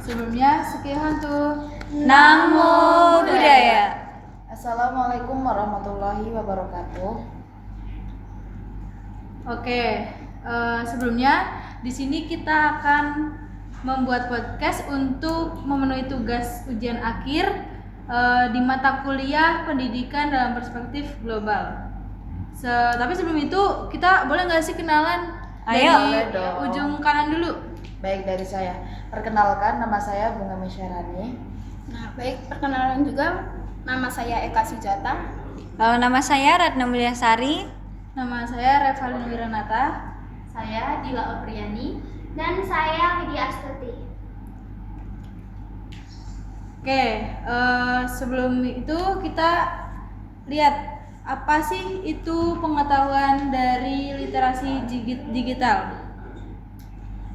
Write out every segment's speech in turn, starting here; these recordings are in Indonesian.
Sebelumnya, sekihantu. Namo Buddhaya. Assalamualaikum warahmatullahi wabarakatuh. Oke, sebelumnya di sini kita akan membuat podcast untuk memenuhi tugas ujian akhir di mata kuliah pendidikan dalam perspektif global. Tapi sebelum itu kita boleh nggak sih kenalan? Ayo. Dari Boleh dong. ujung kanan dulu. Baik, dari saya. Perkenalkan, nama saya Bunga Misyarani. Nah, baik, perkenalan juga. Nama saya Eka Sujata. Nama saya Ratna Mulyasari. Nama saya Revalina Wiranata. Saya Dila Opriani. Dan saya Widya Astuti. Oke, sebelum itu kita lihat apa sih itu pengetahuan dari literasi digital.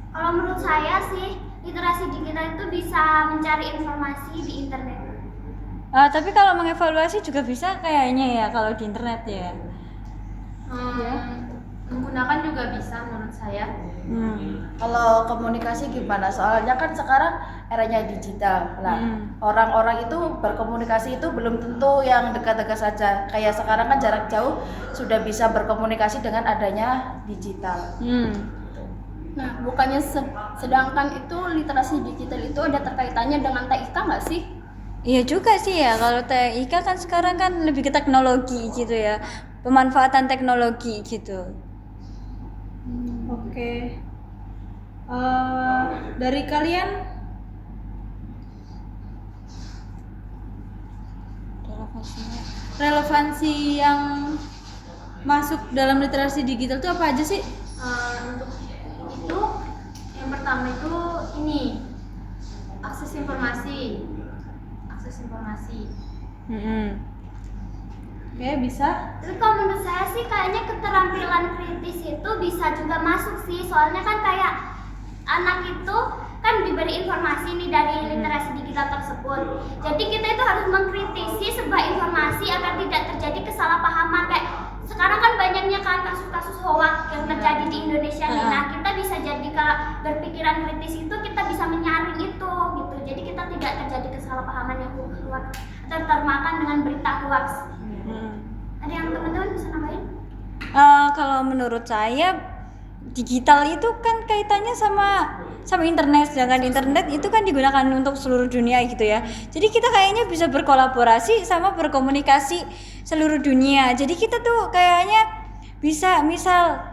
Kalau menurut saya sih, literasi digital itu bisa mencari informasi di internet. Tapi kalau mengevaluasi juga bisa kayaknya ya kalau di internet ya. Menggunakan juga bisa menurut saya. Kalau komunikasi gimana? Soalnya kan sekarang eranya digital. Nah, orang-orang itu berkomunikasi itu belum tentu yang dekat-dekat saja. Kayak sekarang kan jarak jauh sudah bisa berkomunikasi dengan adanya digital. Nah, bukannya sedangkan itu literasi digital itu ada terkaitannya dengan TIK nggak sih? Iya juga sih ya, kalau TIK kan sekarang kan lebih ke teknologi gitu ya, pemanfaatan teknologi gitu. Oke. Dari kalian relevansi yang masuk dalam literasi digital itu apa aja sih? Untuk itu, yang pertama itu ini akses informasi. Oke, bisa. Tapi kalau menurut saya sih kayaknya keterampilan kritis itu bisa juga masuk sih. Soalnya kan kayak anak itu kan diberi informasi nih dari literasi digital tersebut. Jadi kita itu harus mengkritisi sebuah informasi agar tidak terjadi kesalahpahaman. Kayak sekarang kan banyaknya kan kasus-kasus hoax yang terjadi di Indonesia nih. Nah, kita bisa jadi berpikiran kritis itu kita bisa menyaring itu gitu. Jadi kita tidak terjadi kesalahpahaman yang hoax atau termakan dengan berita hoax. Ada yang teman-teman bisa nambahin? Kalau menurut saya digital itu kan kaitannya sama internet, sedangkan internet itu kan digunakan untuk seluruh dunia gitu ya. Jadi kita kayaknya bisa berkolaborasi sama berkomunikasi seluruh dunia. Jadi kita tuh kayaknya bisa misal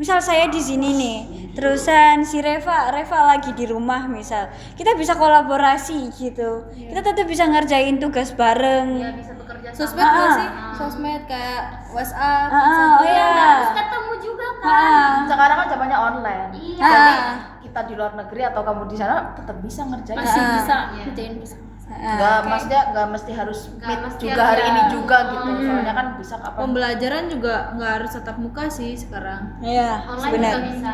saya di sini nih, terusan si Reva lagi di rumah misal, kita bisa kolaborasi gitu. Kita tetap bisa ngerjain tugas bareng. Ya bisa bekerja Sosmed nggak sih? Sosmed kayak WhatsApp, Oh iya. harus ketemu juga kan. Sekarang kan zamannya online. Iya. Jadi kita di luar negeri atau kamu di sana tetap bisa ngerjain. Masih bisa kerjain bisa. Nggak mesti harus meet mesti juga harus hari ya. ini juga gitu. Soalnya kan bisa kapan. Pembelajaran juga nggak harus tatap muka sih sekarang. Iya, Online benar. juga bisa.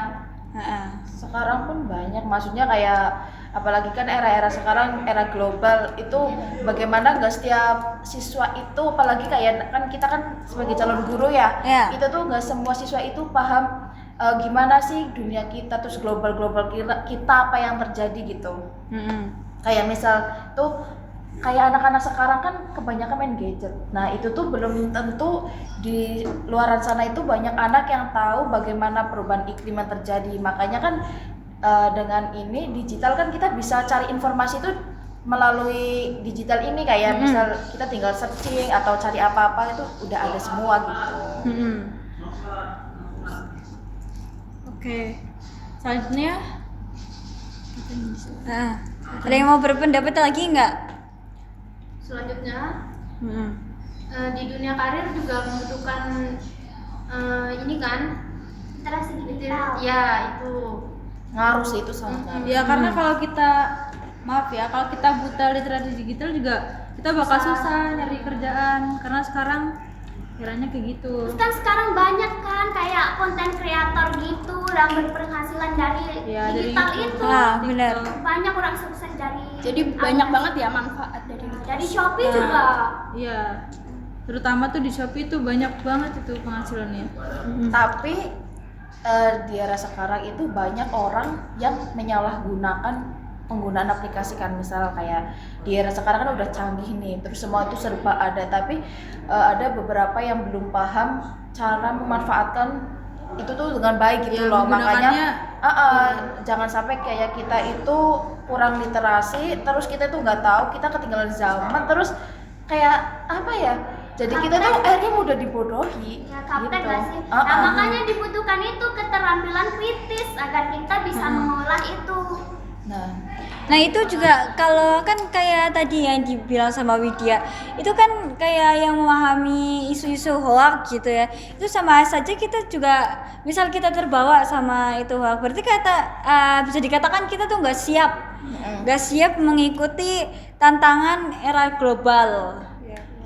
Sekarang pun banyak, maksudnya kayak apalagi kan era sekarang era global itu bagaimana nggak setiap siswa itu, apalagi kayak kan kita kan sebagai calon guru ya, itu tuh nggak semua siswa itu paham gimana sih dunia kita, terus global kita apa yang terjadi gitu. Kayak misal tuh kayak anak-anak sekarang kan kebanyakan main gadget. Nah itu tuh belum tentu di luaran sana itu banyak anak yang tahu bagaimana perubahan iklim yang terjadi. Makanya kan dengan ini digital kan kita bisa cari informasi itu melalui digital ini, kayak misal kita tinggal searching atau cari apa-apa itu udah ada semua gitu. Oke. Selanjutnya Ada yang mau berpendapat lagi nggak? Selanjutnya di dunia karir juga membutuhkan ini kan Literasi digital. ya itu Ngaruh sih itu sangat ngaruh. ya karena kalau kita kalau kita buta literasi digital juga kita bakal susah nyari kerjaan karena sekarang eranya kayak gitu. Terus kan sekarang banyak kan kayak konten kreator gitu yang berpenghasilan dari digital dari itu. Benar. Banyak orang sukses dari. Jadi banyak banget ya manfaat dari Shopee juga. Iya. Terutama tuh di Shopee tuh banyak banget itu penghasilannya. Tapi di era sekarang itu banyak orang yang menyalahgunakan penggunaan aplikasi kan, misal kayak di era sekarang kan udah canggih nih, terus semua itu serba ada, tapi ada beberapa yang belum paham cara memanfaatkan itu tuh dengan baik gitu Ya, loh. Makanya menggunakannya- jangan sampai kayak kita itu kurang literasi, terus kita tuh nggak tahu, kita ketinggalan zaman, terus kayak apa ya, jadi kita tuh akhirnya mudah dibodohi Ya, kapten gitu. nggak sih? Nah, makanya dibutuhkan itu keterampilan kritis agar kita bisa mengolah itu. Nah itu juga kalau kan kayak tadi yang dibilang sama Widya, itu kan kayak yang memahami isu-isu hoax gitu ya, itu sama saja kita juga, misal kita terbawa sama itu hoax, berarti bisa dikatakan kita tuh nggak siap mengikuti tantangan era global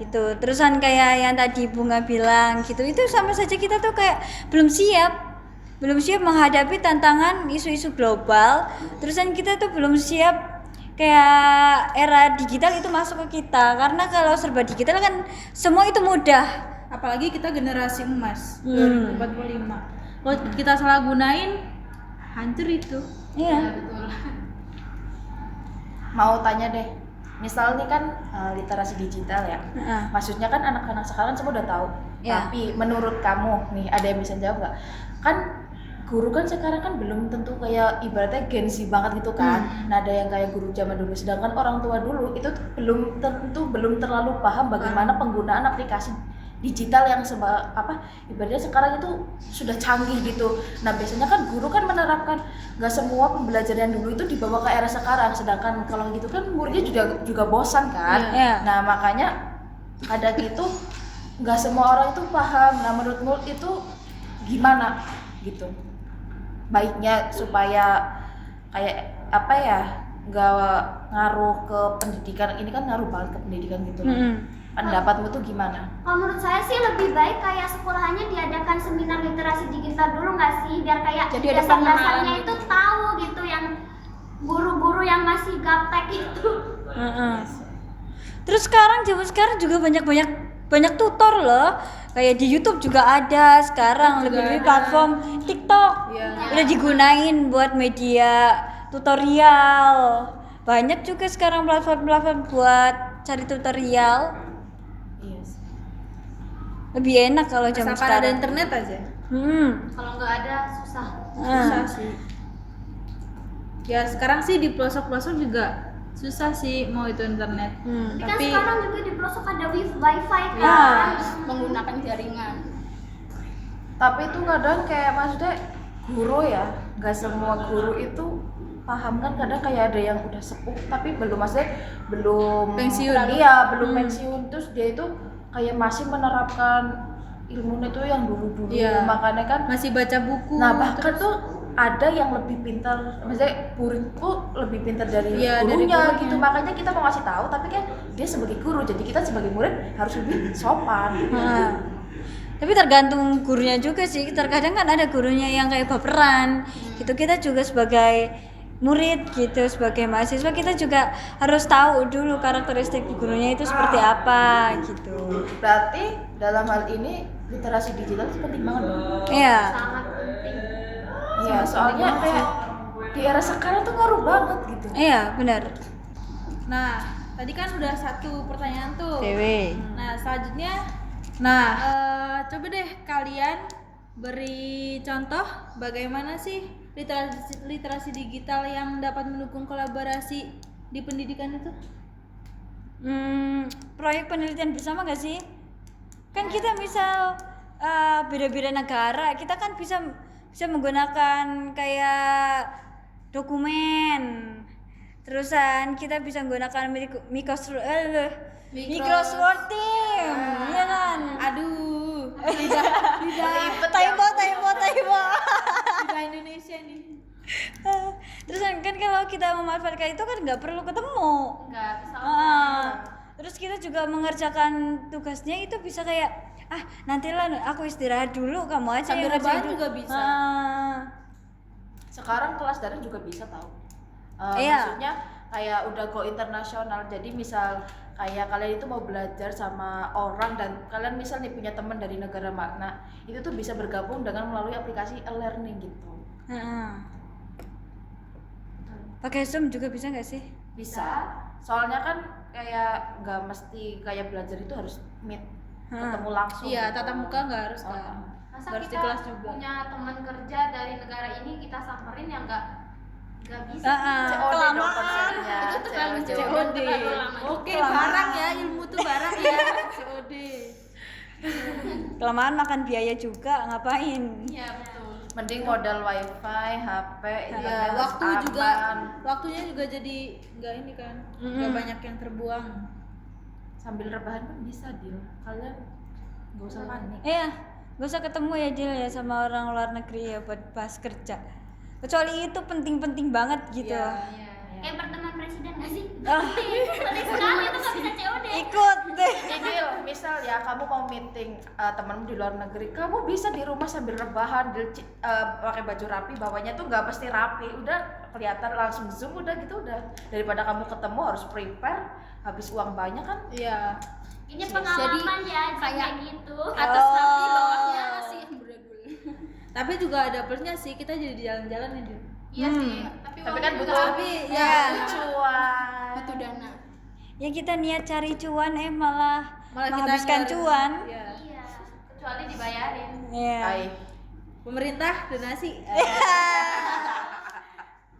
gitu. Terusan kayak yang tadi Bunga bilang gitu, itu sama saja kita tuh kayak belum siap menghadapi tantangan isu-isu global. Terusan kita tuh belum siap kayak era digital itu masuk ke kita, karena kalau serba digital kan semua itu mudah. Apalagi kita generasi emas 2045. Kalau kita salah gunain, hancur itu. Iya. Mau tanya deh, misal nih kan literasi digital ya, maksudnya kan anak-anak sekarang semua udah tahu, Ya. tapi menurut kamu nih, ada yang bisa jawab nggak? Kan guru kan sekarang kan belum tentu kayak ibaratnya Gen Z banget gitu kan. Nah, ada yang kayak guru zaman dulu, sedangkan orang tua dulu itu belum terlalu paham bagaimana penggunaan aplikasi digital yang ibaratnya sekarang itu sudah canggih gitu. Nah, biasanya kan guru kan menerapkan, nggak semua pembelajaran dulu itu dibawa ke era sekarang, sedangkan kalau gitu kan muridnya juga bosan kan. Iya. Nah, makanya kadang itu nggak semua orang itu paham. Nah, menurutmu itu gimana gitu baiknya supaya kayak apa ya, nggak ngaruh ke pendidikan, ini kan ngaruh banget ke pendidikan gitu. Pendapatmu tuh gimana? Kalau menurut saya sih lebih baik kayak sekolahannya diadakan seminar literasi digital dulu nggak sih, biar kayak Jadi ada dasar-dasarnya pengenalan itu tahu gitu, yang guru-guru yang masih gaptek itu. Terus zaman sekarang juga banyak tutor loh. Kayak di YouTube juga ada sekarang, lebih-lebih platform TikTok udah digunain buat media tutorial. Banyak juga sekarang platform buat cari tutorial. Yes. Lebih enak kalau zaman Asalkan ada sekarang. internet aja. Kalau nggak ada susah. Susah sih. Ya sekarang sih di pelosok-pelosok juga susah sih mau itu internet. Tapi kan Tapi sekarang juga di pelosok ada wifi kan. Ya. Menggunakan jaringan. Tapi itu kadang kayak maksudnya guru ya, nggak semua guru itu paham kan, kadang kayak ada yang udah sepuh tapi belum Pensiun. Iya, belum pensiun, terus dia itu kayak masih menerapkan ilmunya itu yang dulu-dulu. Iya. Makanya kan masih baca buku. nah bahkan tuh ada yang lebih pintar, maksudnya muridku lebih pintar dari Iya, dari gurunya gurunya. gitu. Makanya kita mau ngasih tahu, tapi kan dia sebagai guru, jadi kita sebagai murid harus lebih sopan gitu. Tapi tergantung gurunya juga sih. Terkadang kan ada gurunya yang kayak baperan. Gitu, kita juga sebagai murid gitu, sebagai mahasiswa kita juga harus tahu dulu karakteristik gurunya itu seperti apa gitu. Berarti dalam hal ini literasi digital itu penting banget dong. Iya. Sangat penting. Iya, soalnya kayak di era sekarang tuh ngaruh banget gitu. Iya, benar. Nah, tadi kan udah satu pertanyaan tuh. Dewe. Nah, selanjutnya coba deh kalian beri contoh bagaimana sih literasi digital yang dapat mendukung kolaborasi di pendidikan itu? Proyek penelitian bersama gak sih? Kan kita misal beda-beda negara, kita kan bisa menggunakan kayak dokumen. Terusan kita bisa menggunakan Microsoft Team, iya kan? Aduh, Typo. lidah Indonesia nih. Terus kan kalau kita memanfaatkan itu kan nggak perlu ketemu. Nggak bisa. Terus kita juga mengerjakan tugasnya itu bisa kayak nantilah aku istirahat dulu, kamu aja Sambil yang ngerjain rebahan dulu. juga bisa. Sekarang kelas daring juga bisa tahu. Iya. Maksudnya kayak udah go internasional. Jadi misal kayak kalian itu mau belajar sama orang dan kalian misal nih punya teman dari negara mana, itu tuh bisa bergabung dengan melalui aplikasi e-learning gitu. Pakai Zoom juga bisa nggak sih? Bisa. Soalnya kan kayak nggak mesti kayak belajar itu harus meet ketemu langsung. Iya, gitu. tatap muka nggak harus kan. Masa Harus di kita kelas juga. punya teman kerja dari negara ini kita samperin yang nggak bisa. COD dong Kelamaan. konsepnya. Itu terlalu COD. jauh, terlalu lama. Oke, Kelamaan. barang ya, ilmu tuh barang ya. COD. Kelamaan makan biaya juga, ngapain? Iya betul. Mending modal wifi, HP, Ya, internet waktu aman. juga waktunya juga jadi nggak ini kan. Nggak banyak yang terbuang. Sambil rebahan pun bisa deal. Kalian nggak usah panik. Iya, gak usah ketemu ya Jil ya sama orang luar negeri ya buat bahas kerja. Kecuali itu penting-penting banget gitu. Iya. Kayak pertemuan presiden nggak sih? Ah, Penting sekali itu nggak bisa COD. ikut deh. Ini deal, misal ya kamu mau meeting temanmu di luar negeri, kamu bisa di rumah sambil rebahan, pakai baju rapi, bawahnya tuh nggak pasti rapi, udah kelihatan langsung zoom, udah gitu udah. Daripada kamu ketemu harus prepare, habis uang banyak kan? Iya. Ini pengalaman ya, kayak gitu. Atas rapi, Oh. bawahnya masih amburadul. Tapi juga ada plusnya sih, kita jadi jalan-jalan ya, Din. Iya sih. Tapi Tapi uangnya kan juga butuh habis. Ya. cuan. Butuh dana. Ya kita niat cari cuan malah Malah kita menghabiskan ngeluarin- cuan. Iya. Iya. Kecuali dibayarin. Iya. Baik. Pemerintah donasi.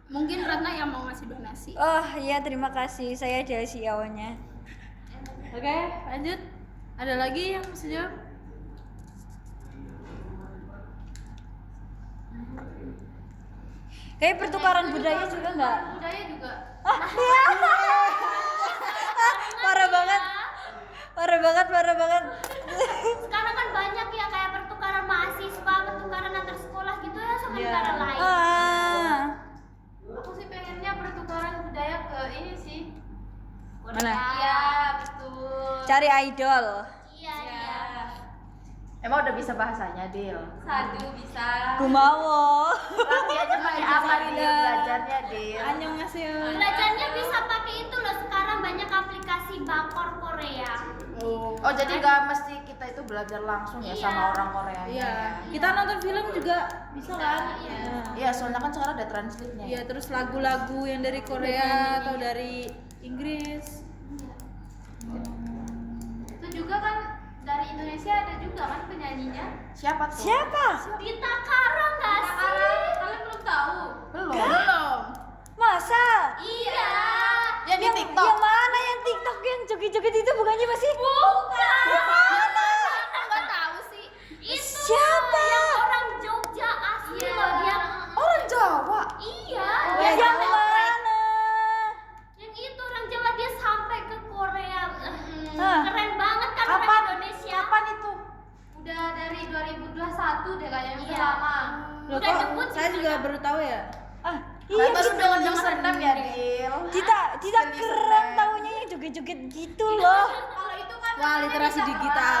Mungkin Ratna yang mau ngasih donasi. Oh iya, terima kasih. Saya ada CEO-nya. Oke, lanjut. Ada lagi yang bisa jawab? Kayak pertukaran budaya juga nggak? Budaya juga. Parah banget. Parah banget, parah banget. Sekarang kan banyak ya kayak pertukaran mahasiswa, pertukaran antar sekolah gitu ya sama Iya. negara lain. Ah. Aku sih pengennya pertukaran budaya ke ini sih. Mana? Iya betul. Cari idol. Iya, iya. Emang udah bisa bahasanya, Dil? Satu bisa. Gumawo. Latihannya pakai apa, Dil? Belajarnya, Dil? Annyeonghaseyo. Belajarnya bisa pakai itu loh, sekarang banyak aplikasi bakor Korea. Oh, jadi nggak mesti kita itu belajar langsung ya Iya. sama orang Korea. Iya. Kita nonton film juga bisa kan? Iya. Iya, soalnya kan sekarang ada translate-nya. Iya, terus lagu-lagu yang dari Korea atau dari Inggris. Itu juga kan dari Indonesia ada juga kan penyanyinya. Siapa tuh? Siapa? Dita Karo nggak sih? Kalian belum tahu? Belum. Masa? Iya. Ya di TikTok. Yang mana yang TikTok yang joget-joget itu bukannya masih? Bukan. Nggak tahu sih. Itu Siapa? yang orang Jogja asli loh dia. Orang Jawa. Iya. Ya, dia yang sampai- mana? Yang itu orang Jawa dia sampai ke Korea. Hah. Keren banget kan orang Kapan? Indonesia. Kapan itu? Udah dari 2021 deh kayaknya udah Iya. lama. Loh, Udah kok jemput saya sih, juga Kak. baru tahu ya. Ah, iya Terus kita dengan username ya, Dil? kita keren taunya yang joget-joget gitu loh. Kalau itu kan Wah, literasi digital.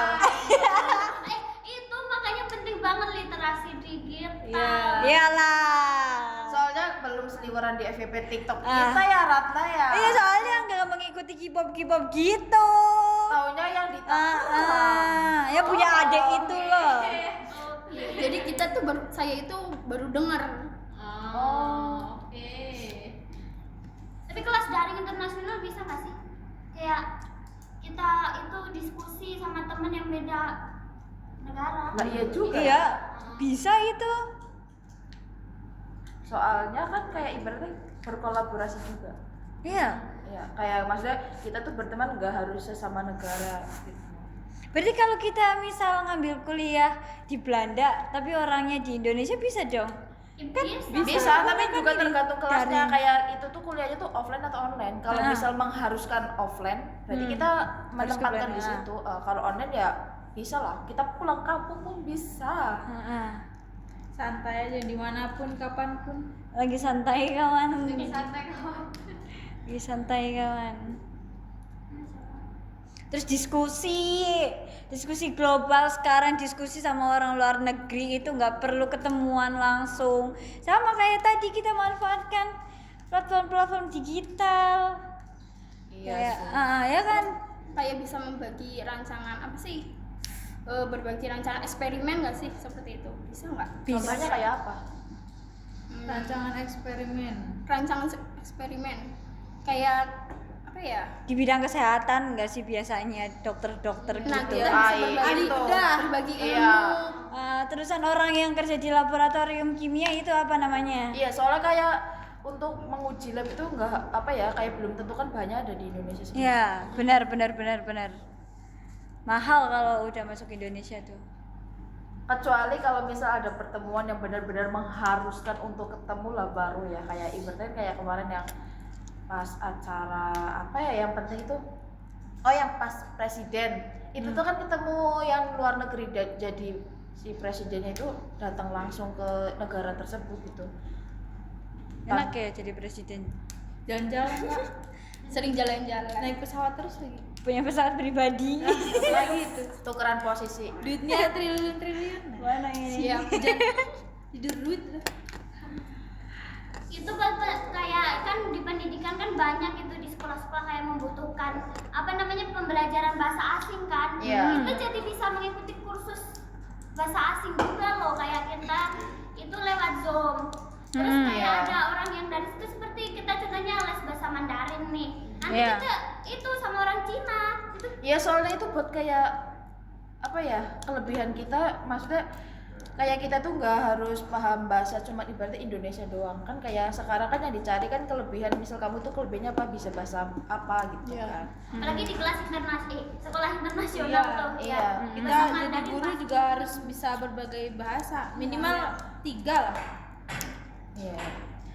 Itu makanya penting banget literasi digital. Iya. Iyalah. Soalnya belum seliweran di FYP TikTok Ah. kita ya, Ratna ya. Iya, soalnya nggak mengikuti K-pop gitu. Taunya yang di Ya punya adik itu loh. Jadi kita tuh saya itu baru dengar. Oh, oke. Tapi kelas daring internasional bisa nggak sih? Kayak kita itu diskusi sama temen yang beda negara. Nah, iya juga. Iya, bisa itu. Soalnya kan kayak ibaratnya berkolaborasi juga. Iya. Ya, kayak maksudnya kita tuh berteman nggak harus sesama negara gitu. Berarti kalau kita misal ngambil kuliah di Belanda, tapi orangnya di Indonesia bisa dong? Bisa, tapi kan juga ini tergantung kelasnya. daring. Kayak itu tuh kuliahnya tuh offline atau online. Kalau Ah. misal mengharuskan offline, berarti kita menempatkan ke di plan, situ. Kalau online ya bisa lah. Kita pulang kampung pun bisa. Heeh. Santai aja dimanapun, kapanpun. Lagi santai kawan. Lagi santai kawan. Lagi santai kawan. Terus diskusi global sekarang, diskusi sama orang luar negeri itu nggak perlu ketemuan langsung. Sama kayak tadi kita manfaatkan platform-platform digital. Iya Kayak, ya kan? Kayak bisa membagi rancangan apa sih? Berbagi rancangan eksperimen nggak sih seperti itu? Bisa nggak? Contohnya kayak apa? Rancangan eksperimen. Rancangan eksperimen kayak apa ya? Di bidang kesehatan nggak sih biasanya dokter-dokter Nah, gitu. kita bisa itu. berbagi ilmu. Iya. Terusan orang yang kerja di laboratorium kimia itu apa namanya? Iya, soalnya kayak untuk menguji lab itu nggak apa ya, kayak belum tentu kan banyak ada di Indonesia sendiri. Iya, benar. Mahal kalau udah masuk Indonesia tuh. Kecuali kalau misal ada pertemuan yang benar-benar mengharuskan untuk ketemu lah baru ya, kayak ibaratnya kayak kemarin yang pas acara apa ya yang penting itu, oh yang pas presiden itu tuh kan ketemu yang luar negeri, jadi si presidennya itu datang langsung ke negara tersebut gitu. Enak ya jadi presiden. Jalan-jalan Kak. Sering jalan-jalan. Naik pesawat terus lagi. Punya pesawat pribadi. Lagi itu. Tukeran posisi. Duitnya triliun-triliun. Mana ini? Siap. Tidur duit. Itu kayak kan di pendidikan kan banyak itu di sekolah-sekolah kayak membutuhkan apa namanya pembelajaran bahasa asing kan. Iya. Kita jadi bisa mengikuti kursus bahasa asing juga loh, kayak kita itu lewat Zoom. Terus kayak ada orang yang dari situ seperti kita contohnya les bahasa Mandarin nih. Nanti Iya. kita itu sama orang Cina. Itu Ya soalnya itu buat kayak apa ya, kelebihan kita, maksudnya kayak kita tuh nggak harus paham bahasa cuma ibaratnya Indonesia doang kan, kayak sekarang kan yang dicari kan kelebihan, misal kamu tuh kelebihannya apa, bisa bahasa apa gitu kan. apalagi di kelas sekolah internasional tuh iya. ya. Kita Bahasa jadi Mandarin guru pasti. juga harus bisa berbagai bahasa. Minimal 3 lah. Iya.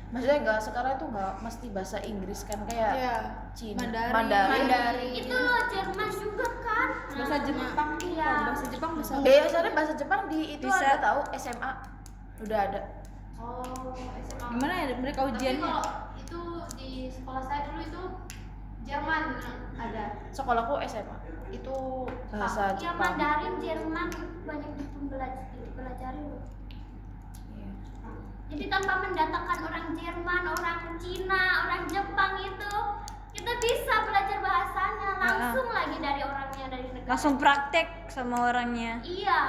Maksudnya nggak, sekarang tuh nggak mesti bahasa Inggris kan, kayak Iya. Cina, Mandarin. Itu loh Jerman juga kan. Bahasa Jepang tuh. Iya. Kalau bahasa Jepang bisa. Soalnya bahasa Jepang di itu Bisa. ada tahu SMA udah ada. Oh, SMA. Gimana ya mereka Tapi ujiannya? kalau itu di sekolah saya dulu itu Jerman ada. Sekolahku SMA itu bahasa Ya Jepang. Mandarin Jerman banyak dipelajari loh. Iya. Jadi tanpa mendatangkan orang Jerman, orang Cina, orang Jepang itu kita bisa belajar bahasanya langsung lagi dari orangnya, dari negara. Langsung praktek sama orangnya. Iya.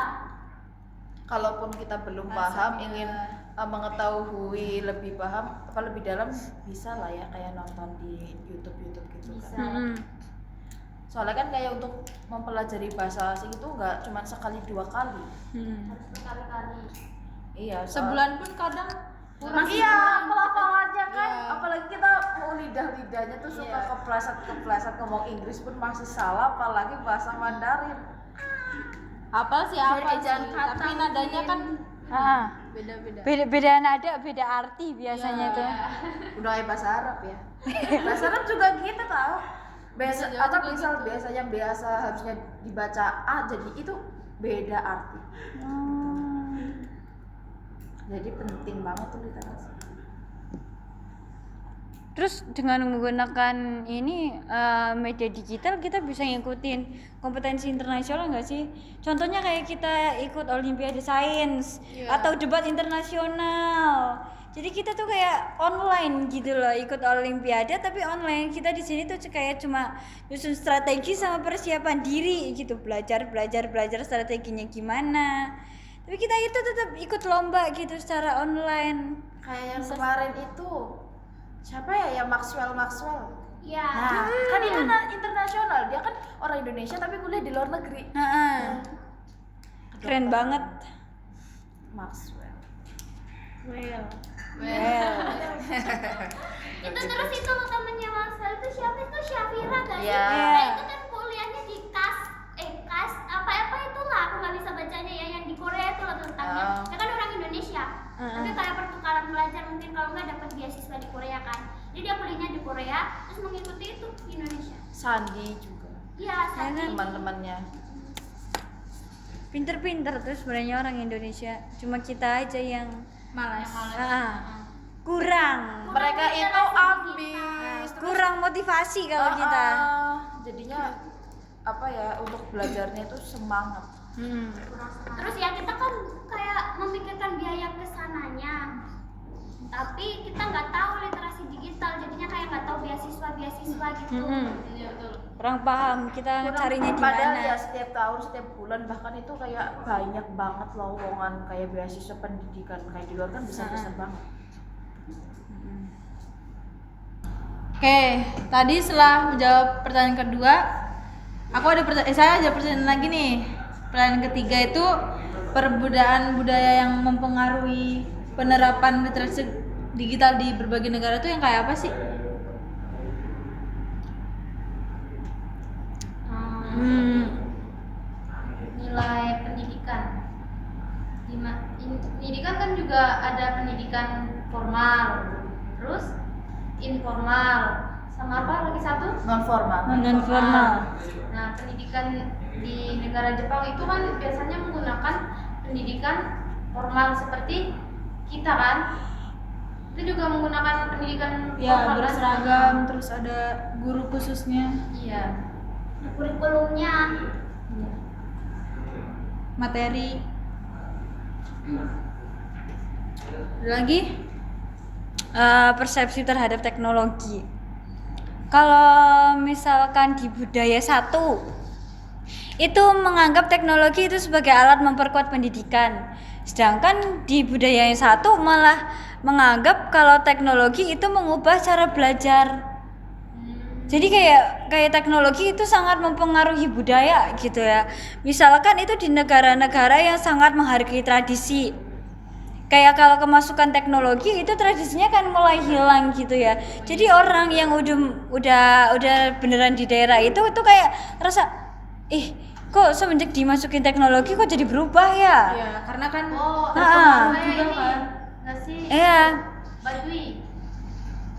Kalaupun kita belum paham, ingin mengetahui lebih paham apa lebih dalam, bisa lah ya kayak nonton di YouTube gitu kan. Soalnya kan kayak untuk mempelajari bahasa asing itu nggak cuma sekali 2 kali. Harus berkali-kali. Iya. Sebulan pun kadang Iya, pelafalannya kan, Iya. apalagi kita mau lidah-lidahnya tuh suka kepleset ngomong Inggris pun masih salah, apalagi bahasa Mandarin. hafal sih hafal sih, ejaan kata tapi nadanya kan beda-beda. Beda nada, beda arti biasanya tuh. Udah kayak bahasa Arab ya. Bahasa Arab juga gitu tau. Biasa atau misal biasa yang biasa harusnya dibaca A jadi itu beda arti. Jadi penting banget tuh literasi. Terus dengan menggunakan ini media digital kita bisa ngikutin kompetensi internasional nggak sih? Contohnya kayak kita ikut Olimpiade Sains atau debat internasional. Jadi kita tuh kayak online gitu loh, ikut Olimpiade tapi online. Kita di sini tuh kayak cuma nyusun strategi sama persiapan diri gitu, belajar strateginya gimana. Tapi kita itu tetap ikut lomba gitu secara online. Kayak yang kemarin itu siapa ya, yang Maxwell. Iya. Nah, kan itu internasional, dia kan orang Indonesia tapi kuliah di luar negeri. Keren banget. Maxwell. Itu terus itu loh temennya Maxwell itu siapa, itu Syafira kan? Iya. Nah itu kan kuliahnya di kas apa itulah, aku nggak bisa bacanya ya, yang di Korea itu loh tentangnya. Dia kan orang Indonesia, tapi kayak pertukaran pelajar mungkin, kalau nggak dapat beasiswa di Korea kan. Jadi dia kuliahnya di Korea terus mengikuti itu di Indonesia. Sandi juga. Iya, Sandi. Teman-temannya. Pinter-pinter tuh sebenarnya orang Indonesia. Cuma kita aja yang Malas. kurang. Mereka itu literasi ambis. Kurang motivasi kalau kita. Jadinya apa ya, untuk belajarnya itu semangat. Terus ya kita kan kayak memikirkan biaya kesananya, tapi kita nggak tahu literasi digital, jadinya kayak nggak tahu beasiswa gitu. Iya betul. Kurang paham kita carinya di Padahal mana. ya setiap tahun, setiap bulan, bahkan itu kayak banyak banget lowongan kayak beasiswa pendidikan, kayak di luar kan besar-besar banget. Oke, tadi setelah menjawab pertanyaan kedua, saya ada pertanyaan lagi nih. Pertanyaan ketiga itu perbedaan budaya yang mempengaruhi penerapan literasi digital di berbagai negara itu yang kayak apa sih? Nilai pendidikan. Pendidikan kan juga ada pendidikan formal, terus informal, sama apa lagi satu? Non formal. Non formal. Nah, pendidikan di negara Jepang itu kan biasanya menggunakan pendidikan formal seperti kita kan. Itu juga menggunakan pendidikan Ya, formal kan? berseragam, terus ada guru khususnya, Iya. Kurikulumnya. materi. Ada lagi? Persepsi terhadap teknologi. Kalau misalkan di budaya satu itu menganggap teknologi itu sebagai alat memperkuat pendidikan, sedangkan di budaya yang satu malah menganggap kalau teknologi itu mengubah cara belajar. Jadi kayak teknologi itu sangat mempengaruhi budaya gitu ya. Misalkan itu di negara-negara yang sangat menghargai tradisi. Kayak kalau kemasukan teknologi itu tradisinya kan mulai hilang gitu ya. Jadi orang yang udah beneran di daerah itu kayak rasa kok semenjak dimasukin teknologi kok jadi berubah ya? Ya, karena kan Kayak juga ini, kan nggak sih? Iya. Badui.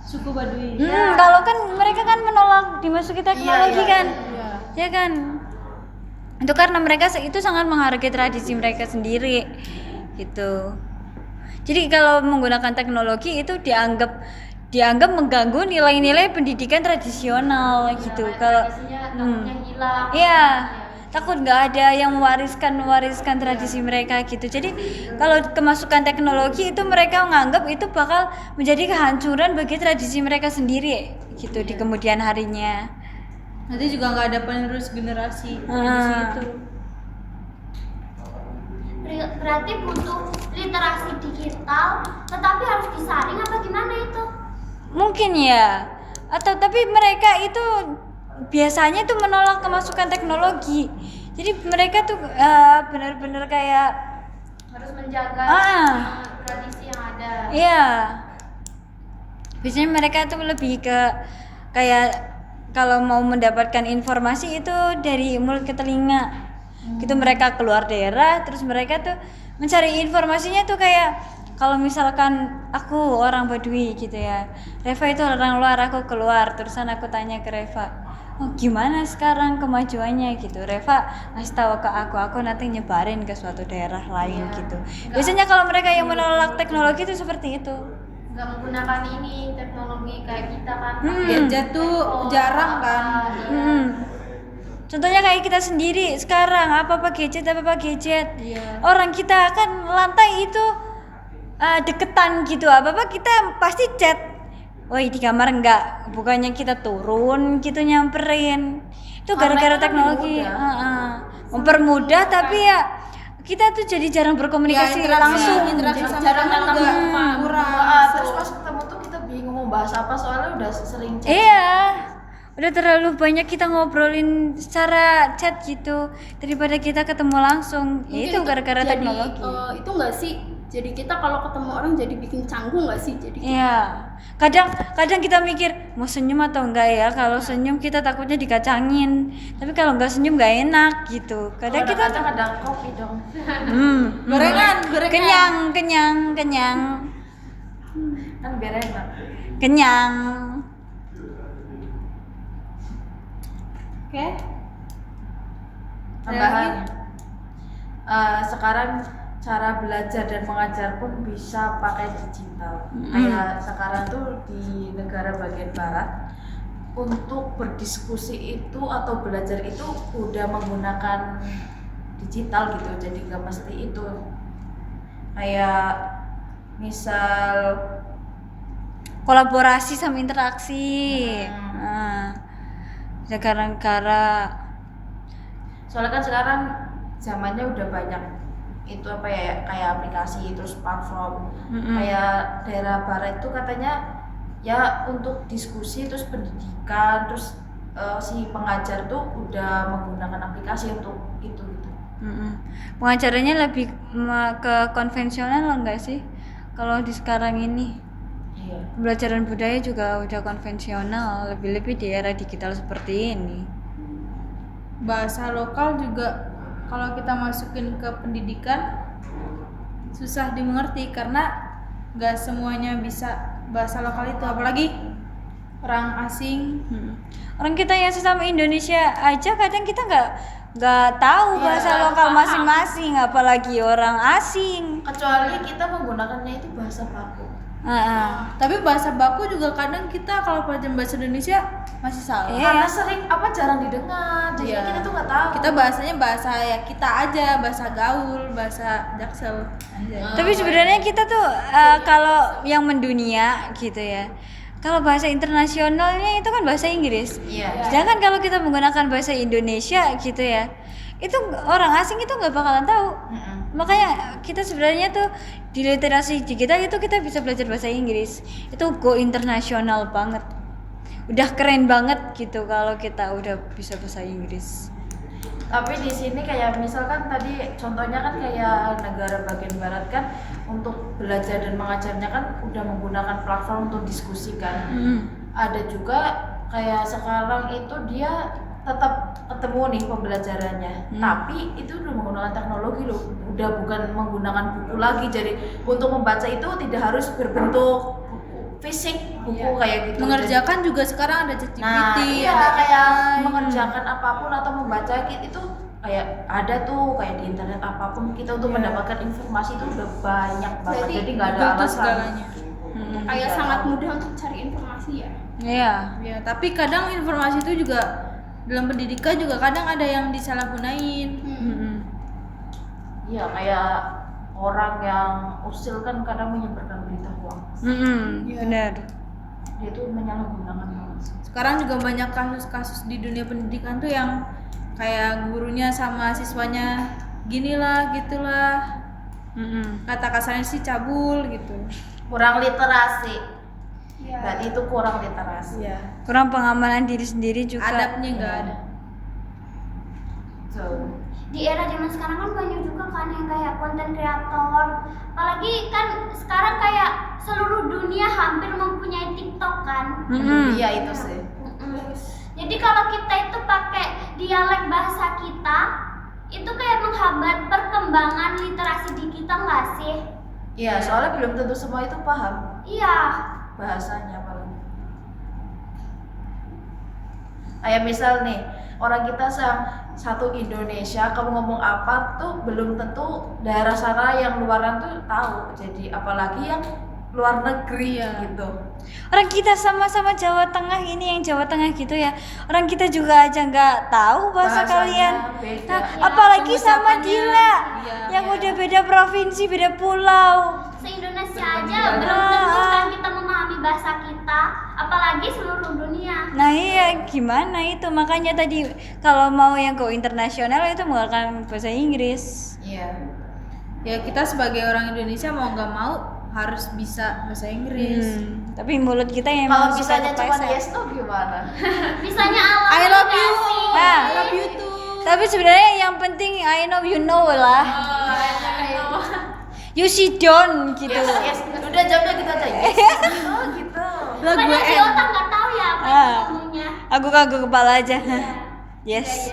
suku Baduy. Kalau kan mereka kan menolak dimasuki teknologi kan. Iya. Ya kan? Itu karena mereka itu sangat menghargai tradisi mereka sendiri gitu. Jadi kalau menggunakan teknologi itu dianggap mengganggu nilai-nilai pendidikan tradisional gitu. Kalau Tradisinya takutnya hilang. iya, takut nggak ada yang mewariskan tradisi mereka gitu. Jadi kalau kemasukan teknologi itu mereka menganggap itu bakal menjadi kehancuran bagi tradisi mereka sendiri gitu di kemudian harinya. Nanti juga nggak ada penerus generasi di situ. Berarti butuh literasi digital, tetapi harus disaring apa gimana itu? Mungkin ya. Atau tapi mereka itu biasanya tuh menolak kemasukan teknologi. Jadi mereka tuh benar-benar kayak Harus menjaga tradisi yang ada. iya. Biasanya mereka tuh lebih ke kayak kalau mau mendapatkan informasi itu dari mulut ke telinga. Gitu mereka keluar daerah terus mereka tuh mencari informasinya tuh kayak kalau misalkan aku orang Baduy gitu ya. Reva itu orang luar, aku keluar terusan aku tanya ke Reva, "Oh, gimana sekarang kemajuannya?" gitu. Reva ngasih tahu ke aku nanti nyebarin ke suatu daerah lain gitu. Biasanya kalau mereka yang menolak teknologi itu seperti itu. Nggak menggunakan ini teknologi kayak kita kan. Gadget tuh jarang kan. Contohnya kayak kita sendiri sekarang apa-apa gadget. Iya. Orang kita kan lantai itu deketan gitu, apa-apa kita pasti chat. Woi di kamar enggak, bukannya kita turun gitu nyamperin. Itu gara-gara Online kan teknologi mempermudah tapi ya kita tuh jadi jarang berkomunikasi langsung. interaksi sama jarang teman tatap juga muka. kurang. Terus pas ketemu tuh kita bingung mau bahas apa soalnya udah sering chat. Iya, udah terlalu banyak kita ngobrolin secara chat gitu daripada kita ketemu langsung. Ya, itu gara-gara jadi, teknologi. Itu nggak sih? Jadi kita kalau ketemu orang jadi bikin canggung nggak sih? Jadi Iya. Kadang kita mikir mau senyum atau enggak ya. Kalau senyum kita takutnya dikacangin. Tapi kalau enggak senyum enggak enak gitu. Kadang kita ada kopi dong. Gorengan. kenyang. Kan biar enak. Kenyang. Oke. Tambahan. Sekarang cara belajar dan mengajar pun bisa pakai digital. Kayak sekarang tuh di negara bagian barat untuk berdiskusi itu atau belajar itu udah menggunakan digital gitu. Jadi nggak mesti itu. Kayak misal Kolaborasi sama interaksi. Negara-negara soalnya kan sekarang zamannya udah banyak itu apa ya kayak aplikasi terus platform kayak daerah barat itu katanya ya untuk diskusi terus pendidikan terus si pengajar tuh udah menggunakan aplikasi untuk itu gitu. Pengajarannya lebih ke konvensional enggak sih? Kalau di sekarang ini Iya. pembelajaran budaya juga udah konvensional, lebih-lebih di era digital seperti ini. Bahasa lokal juga kalau kita masukin ke pendidikan susah dimengerti karena nggak semuanya bisa bahasa lokal itu, apalagi orang asing. Orang kita yang sesama Indonesia aja kadang kita nggak tahu Iya, bahasa nggak lokal paham. masing-masing, apalagi orang asing. Kecuali kita menggunakannya itu bahasa baku. Tapi bahasa baku juga kadang kita kalau pelajaran bahasa Indonesia masih salah. Iya. Karena sering jarang didengar, jadi Iya. kita tuh nggak tahu. Kita bahasanya bahasa ya kita aja, bahasa gaul, bahasa jaksel. Anjay. Tapi sebenarnya kita tuh kalau yang mendunia gitu ya. Kalau bahasa internasionalnya itu kan bahasa Inggris. Iya. Sedangkan kalau kita menggunakan bahasa Indonesia gitu ya, itu orang asing itu nggak bakalan tahu. Makanya kita sebenarnya tuh di literasi digital itu kita bisa belajar bahasa Inggris. Itu go internasional banget. Udah keren banget gitu kalau kita udah bisa bahasa Inggris. Tapi di sini kayak misalkan tadi contohnya kan kayak negara bagian barat kan untuk belajar dan mengajarnya kan udah menggunakan platform untuk diskusi kan. Ada juga kayak sekarang itu dia tetap ketemu nih pembelajarannya, tapi itu udah menggunakan teknologi loh, udah bukan menggunakan buku lagi. Jadi untuk membaca itu tidak harus berbentuk fisik buku kayak gitu. Mengerjakan juga sekarang ada ChatGPT, Nah, iya ada kayak AI. mengerjakan apapun atau membaca itu kayak ada tuh kayak di internet apapun kita untuk mendapatkan informasi itu udah banyak banget. Jadi nggak ada Google tuh alasan. segalanya. Kayak sangat mudah untuk cari informasi ya. Iya. Ya, tapi kadang informasi itu juga dalam pendidikan juga kadang ada yang disalahgunain. Iya kayak orang yang usil kan kadang menyebarkan berita hoax. Benar. Dia tuh menyalahgunakan banget. Sekarang juga banyak kasus-kasus di dunia pendidikan tuh yang kayak gurunya sama siswanya ginilah gitulah. Kata kasarnya sih cabul gitu. Kurang literasi. Iya. Berarti itu kurang literasi. Iya. Kurang pengamalan diri sendiri juga. Adabnya nggak ada. So, Di era zaman sekarang kan banyak juga kan yang kayak konten kreator, apalagi kan sekarang kayak seluruh dunia hampir mempunyai TikTok kan. iya itu sih. Jadi kalau kita itu pakai dialek bahasa kita, itu kayak menghambat perkembangan literasi digital nggak sih? Iya, soalnya belum tentu semua itu paham Iya. bahasanya apalagi. Kayak misal nih, orang kita satu Indonesia, kamu ngomong apa tuh belum tentu daerah sana yang luaran tuh tahu. Jadi apalagi yang luar negeri gitu. Orang kita sama-sama Jawa Tengah ini yang Jawa Tengah gitu ya. Orang kita juga aja nggak tahu bahasa Bahasanya kalian. beda. Nah, apalagi sama pengucapannya, Dila iya, yang udah beda provinsi, beda pulau. Se-Indonesia aja belum tentu kan kita memahami bahasa kita, apalagi seluruh dunia. Nah iya gimana itu, makanya tadi kalau mau yang go internasional itu menggunakan bahasa Inggris. Iya. Ya kita sebagai orang Indonesia mau nggak mau harus bisa bahasa Inggris. Tapi mulut kita yang Kalau emang suka bisanya cuma kepleset. yes no gimana? Misalnya I love you. Ah, I love you too. Tapi sebenarnya yang penting I know you know lah. You sit down gitu. Yes, udah jawabnya gitu aja. Yes. Oh gitu. Lah gue Padahal di otak nggak tahu ya apa yang ngomongnya. Aku kagak kepala aja. Yes.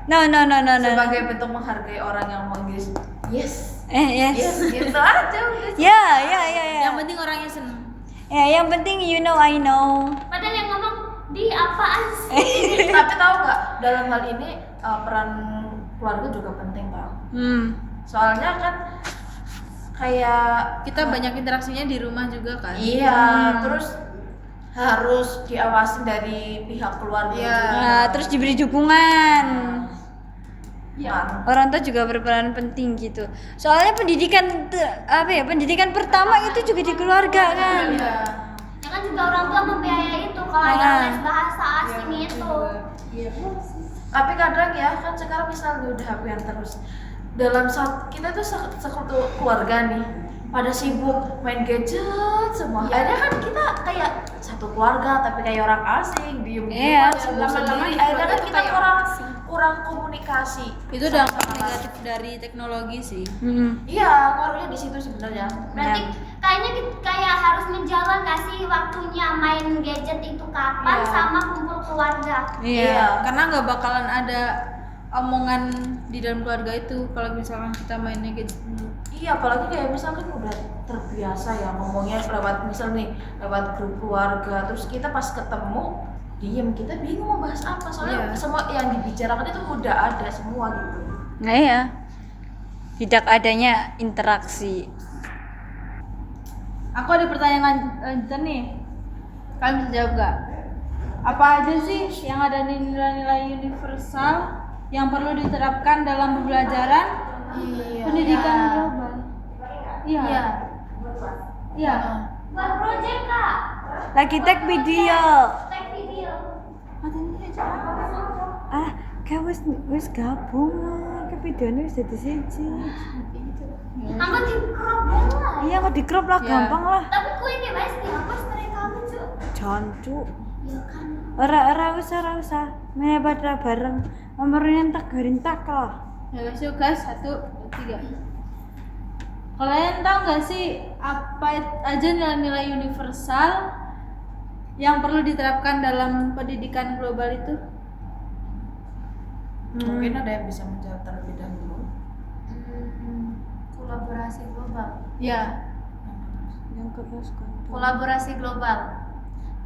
No. Sebagai bentuk menghargai orang yang ngomong Inggris. Yes. Yes. Yes, gitu aja udah. Ya. Yang penting orangnya seneng. Ya, yang penting you know I know. Padahal yang ngomong di apaan sih? Tapi tahu nggak dalam hal ini peran keluarga juga penting tau. Soalnya kan kayak Kita banyak interaksinya di rumah juga kan. iya, terus harus diawasi dari pihak keluarga Iya. juga. Nah, terus diberi dukungan. Kan? Orang tua juga berperan penting gitu. Soalnya pendidikan pendidikan pertama itu juga di keluarga kan. Iya. Ya kan juga orang tua membiayai itu kalau ada les bahasa asing itu. Tapi kadang ya kan sekarang misalnya udah HP-an terus dalam saat kita tuh sekutu keluarga nih pada sibuk main gadget semua. Iya. Akhirnya kan kita kayak satu keluarga tapi kayak orang asing, diem Iya. sibuk Lama-lama sendiri. di Akhirnya keluarga kan tuh kita kayak kurang orang asing. kurang komunikasi. Itu dampak negatif dari teknologi sih. Iya, ngaruhnya di situ sebenarnya. Berarti kayaknya kayak harus menjalan kasih waktunya main gadget itu kapan Iya. sama kumpul keluarga. Iya. Karena nggak bakalan ada omongan di dalam keluarga itu kalau misalkan kita mainnya gadget dulu. Iya, apalagi kayak misalkan udah terbiasa ya ngomongnya lewat misal nih lewat grup keluarga, terus kita pas ketemu diem, kita bingung mau bahas apa soalnya Iya. semua yang dibicarakan itu udah ada semua gitu. Nah iya, tidak adanya interaksi. Aku ada pertanyaan lanjutan nih. Kalian bisa jawab gak? Apa aja sih yang ada nilai-nilai universal yang perlu diterapkan dalam pembelajaran pendidikan global? Iya. Iya. Buat project kak, Lagi tag video. tag video. Ah, kayak wis gabung lah. Ke videonya wis jadi siji. Angkat di crop lah. Iya, kok di crop lah, Iya. gampang lah. Tapi kue ini guys dihapus mereka lucu. Jancu. Ya kan. Ora usah. Mana pada bareng. Nomornya tak garing tak lah. Ya guys, yuk guys, 1, 2, 3. Kalian tahu nggak sih apa aja nilai-nilai universal yang perlu diterapkan dalam pendidikan global itu? Mungkin ada yang bisa menjawab terlebih dahulu. Kolaborasi global. Ya. Yang keras kan. Kolaborasi global.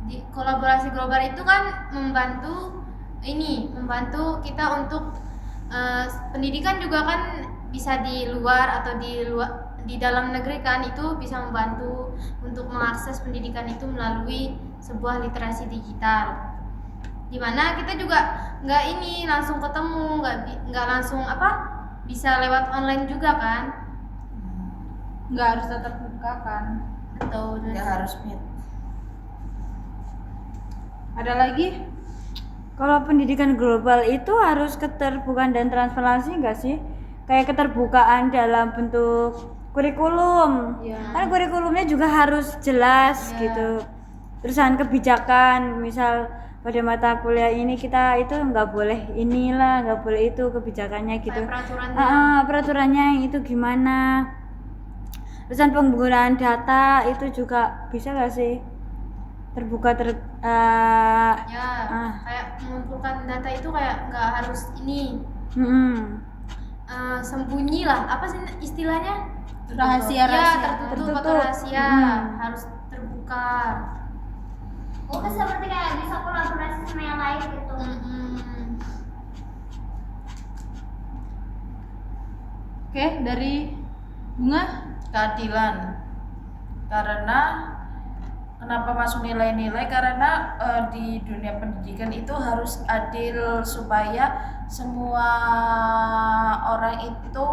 Di kolaborasi global itu kan membantu kita untuk pendidikan juga kan bisa di luar atau di dalam negeri kan, itu bisa membantu untuk mengakses pendidikan itu melalui sebuah literasi digital. Dimana kita juga nggak langsung ketemu, nggak langsung bisa lewat online juga kan, Nggak harus tatap muka kan? atau Nggak harus meet. Ada lagi? Kalau pendidikan global itu harus keterbukaan dan transparansi enggak sih? Kayak keterbukaan dalam bentuk kurikulum. Iya. Kan kurikulumnya juga harus jelas Iya. gitu. Terusan kebijakan, misal pada mata kuliah ini kita itu nggak boleh inilah, nggak boleh itu kebijakannya gitu. kayak peraturannya. Peraturannya itu gimana? Terusan penggunaan data itu juga bisa nggak sih? Terbuka Kayak mengumpulkan data itu kayak nggak harus sembunyi lah, apa sih istilahnya, Rahasia. tertutup atau rahasia, harus terbuka. Oh, seperti kayak bisa kolaborasi sama yang lain gitu. Oke, dari Bunga? Keadilan. Karena kenapa masuk nilai-nilai? Karena di dunia pendidikan itu harus adil supaya semua orang itu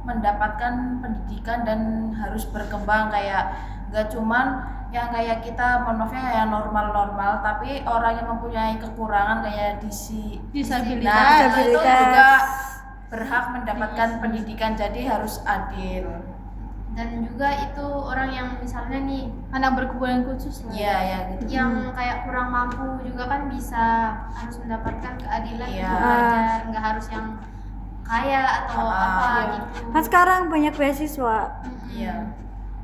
mendapatkan pendidikan dan harus berkembang, kayak gak cuman yang kayak kita monofnya kayak normal-normal, tapi orang yang mempunyai kekurangan kayak Disabilitas. Nah, itu Disabilitas. juga berhak mendapatkan pendidikan, jadi harus adil. Dan juga itu orang yang misalnya nih Anak berkebutuhan khusus lah. Iya ya gitu. yang kayak kurang mampu juga kan bisa harus mendapatkan keadilan Iya. untuk belajar, nggak harus yang kaya atau apa iya. gitu. Kan sekarang banyak beasiswa. Iya.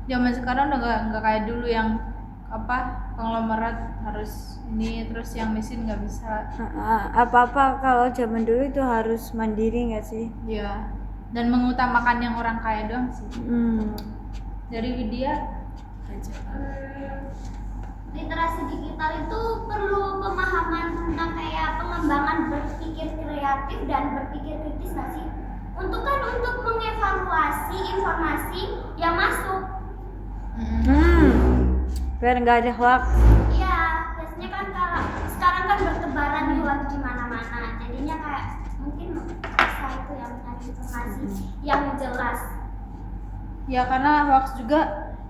Zaman sekarang udah nggak kayak dulu yang konglomerat harus ini, terus yang miskin nggak bisa. Apa-apa kalau zaman dulu itu harus mandiri nggak sih? Iya. Dan mengutamakan yang orang kaya doang sih. Dari Widya? Literasi digital itu perlu pemahaman tentang kayak pengembangan berpikir kreatif dan berpikir kritis nggak sih? Untuk mengevaluasi informasi yang masuk. Biar nggak ada hoax. Iya, biasanya kan kalau sekarang kan bertebaran di hoax di mana-mana. Jadinya kayak mungkin bisa itu yang mencari informasi yang jelas. Ya karena hoax juga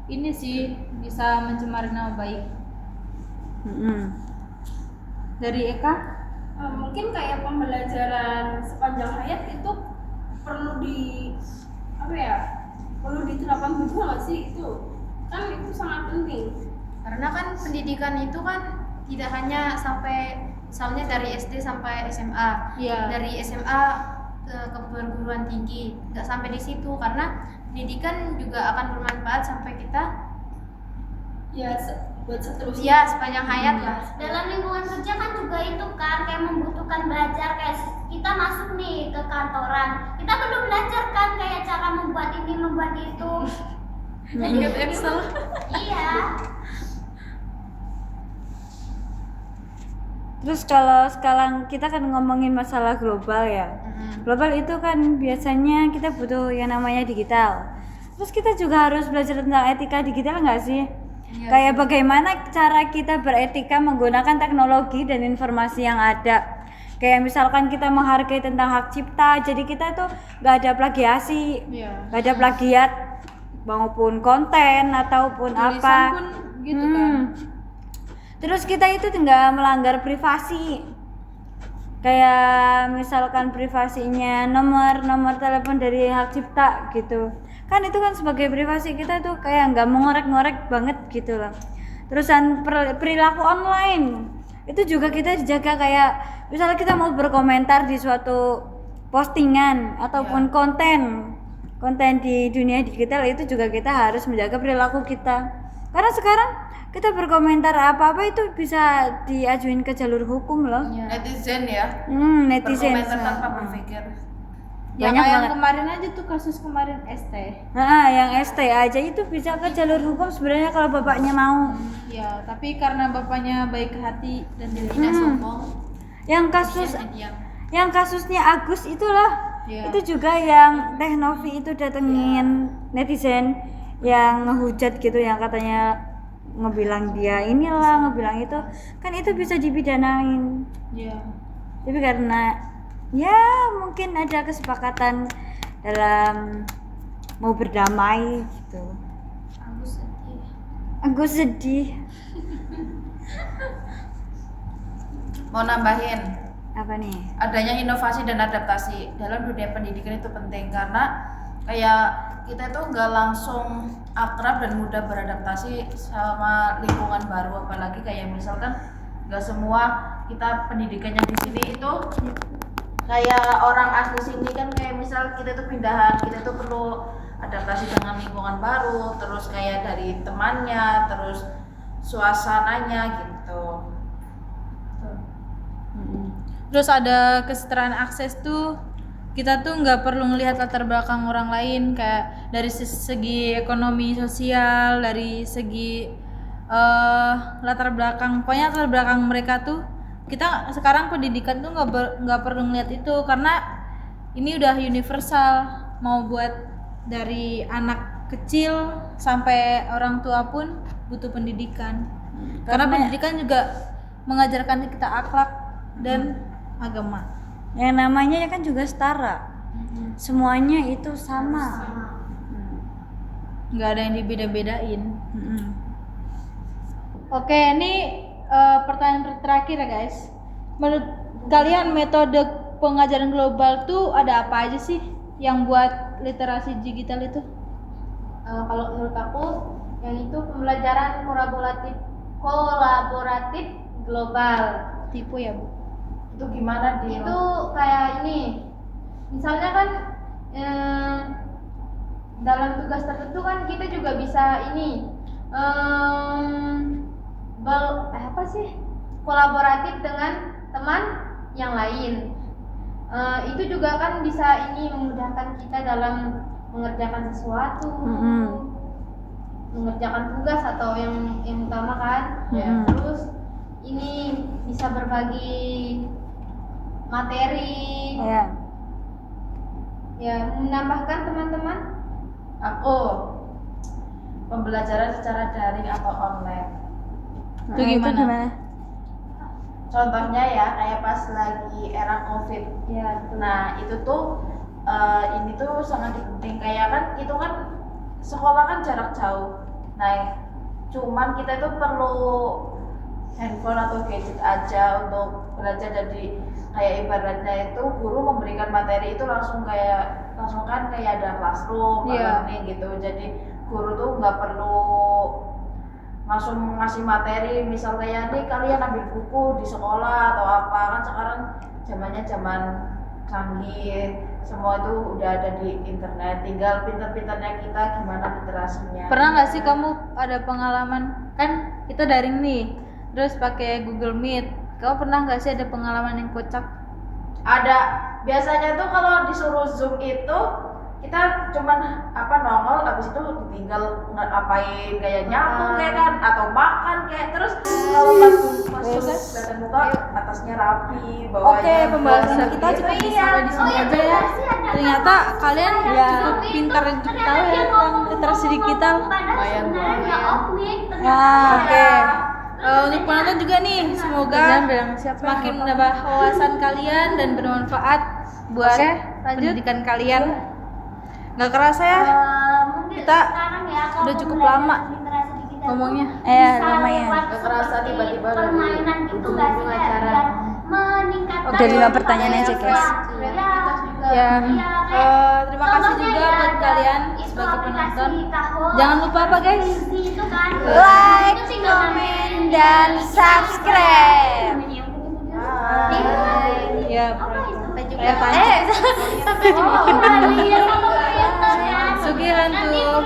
ini sih bisa mencemari nama baik. Dari Eka? Mungkin kayak pembelajaran sepanjang hayat itu perlu perlu diterapkan betul nggak sih itu? Kan itu sangat penting. Karena kan pendidikan itu kan tidak hanya sampai misalnya dari SD sampai SMA, Iya. dari SMA ke perguruan tinggi, nggak sampai di situ, karena pendidikan juga akan bermanfaat sampai kita Ya buat seterusnya. ya sepanjang hayat lah. Dalam lingkungan kerja kan juga itu kan kayak membutuhkan belajar, kayak kita masuk nih ke kantoran, kita perlu belajar kan kayak cara membuat ini membuat itu. Jadi Excel. iya. Terus kalau sekarang kita kan ngomongin masalah global ya. Global itu kan biasanya kita butuh yang namanya digital. Terus kita juga harus belajar tentang etika digital nggak sih? Kayak bagaimana cara kita beretika menggunakan teknologi dan informasi yang ada. Kayak misalkan kita menghargai tentang hak cipta, jadi kita tuh nggak ada plagiasi, Iya. nggak ada plagiat maupun konten ataupun Tulisan apa. pun gitu kan. Terus kita itu nggak melanggar privasi. Kayak misalkan privasinya nomor telepon dari hak cipta gitu. Kan itu kan sebagai privasi kita tuh kayak nggak mengorek-ngorek banget gitu loh. Terusan perilaku online itu juga kita dijaga, kayak misalnya kita mau berkomentar di suatu postingan ataupun konten di dunia digital, itu juga kita harus menjaga perilaku kita. Karena sekarang kita berkomentar apa-apa itu bisa diajuin ke jalur hukum loh. Netizen ya, Netizen. berkomentar tanpa berpikir. Yang Banyak kayak banget. kemarin aja tuh kasus kemarin ST. Yang ST aja itu bisa ke jalur hukum sebenarnya kalau bapaknya mau. Ya, tapi karena bapaknya baik hati dan Tidak sombong, Yang kasus diam. yang kasusnya Agus itulah. Iya. Itu juga yang Teh Novi itu datengin netizen yang ngehujat gitu, yang katanya ngebilang dia inilah, ngebilang itu. Kan itu bisa dipidanain. Iya. Tapi karena ya mungkin ada kesepakatan dalam mau berdamai gitu. Aku sedih. Mau nambahin, Apa nih? adanya inovasi dan adaptasi dalam dunia pendidikan itu penting, karena kayak kita itu nggak langsung akrab dan mudah beradaptasi sama lingkungan baru, apalagi kayak misalkan nggak semua kita pendidikan yang di sini itu kayak orang asli sini kan, kayak misal kita tuh pindahan, kita tuh perlu adaptasi dengan lingkungan baru, terus kayak dari temannya, terus suasananya gitu. Terus ada kesetaraan akses tuh, kita tuh nggak perlu ngelihat latar belakang orang lain, kayak dari segi ekonomi sosial, dari segi latar belakang, pokoknya latar belakang mereka tuh, kita sekarang pendidikan tuh nggak perlu ngeliat itu, karena ini udah universal, mau buat dari anak kecil sampai orang tua pun butuh pendidikan. Karena pendidikan juga mengajarkan kita akhlak dan agama. Yang namanya ya kan juga setara. Semuanya itu sama. Nggak ada yang dibeda-bedain. Oke, ini pertanyaan terakhir ya guys. Menurut kalian metode pengajaran global tuh ada apa aja sih yang buat literasi digital itu? Kalau menurut aku yang itu pembelajaran kolaboratif global. Tipe ya Bu? Itu gimana dia? Itu kayak ini, misalnya kan dalam tugas tertentu kan kita juga bisa ini kolaboratif dengan teman yang lain. Itu juga kan bisa ini memudahkan kita dalam mengerjakan sesuatu, mengerjakan tugas atau yang utama kan. Ya, terus ini bisa berbagi materi, ya menambahkan teman-teman. Aku pembelajaran secara daring atau online. Itu gimana? Contohnya ya kayak pas lagi era COVID. Ya, Nah itu tuh ini tuh sangat penting, kayak kan itu kan sekolah kan jarak jauh. Nah cuman kita itu perlu handphone atau gadget aja untuk belajar. Jadi kayak ibaratnya itu guru memberikan materi itu langsung kan kayak ada classroom, Iya. learning gitu. Jadi guru tuh nggak perlu langsung ngasih materi, misal kayak nih kalian ambil buku di sekolah atau apa. Kan sekarang zamannya zaman canggih, semua itu udah ada di internet, tinggal pinter-pinternya kita gimana literasinya. Pernah nggak sih kamu ada pengalaman, kan kita daring nih, terus pakai Google Meet, kamu pernah nggak sih ada pengalaman yang kocak? Ada, biasanya tuh kalau disuruh zoom itu kita cuman nongol, abis itu ditinggal ngapain kayak nyapu kayak kan atau makan kayak. Terus kalau pas masuk kelihatan muka atasnya rapi, bawahnya Oke, pembahasan biasa kita gitu. cukup sampai di sini aja ya. Ternyata kalian cukup pintar untuk tahu ya tentang literasi digital. Lumayan, Oke. Untuk penonton juga nih, semoga semakin menambah wawasan kalian dan bermanfaat buat pendidikan kalian. Nggak kerasa ya, kita udah cukup lama ngomongnya. Lumayan. Nggak kerasa tiba-tiba dari permainan gitu nggak sih kayak acara. biar meningkatkan Udah 5 pertanyaan aja, guys. Ya, terima kasih juga buat kalian sebagai penonton. Jangan lupa apa guys? Like, komen, dan subscribe. Ya, Sugihan tuh.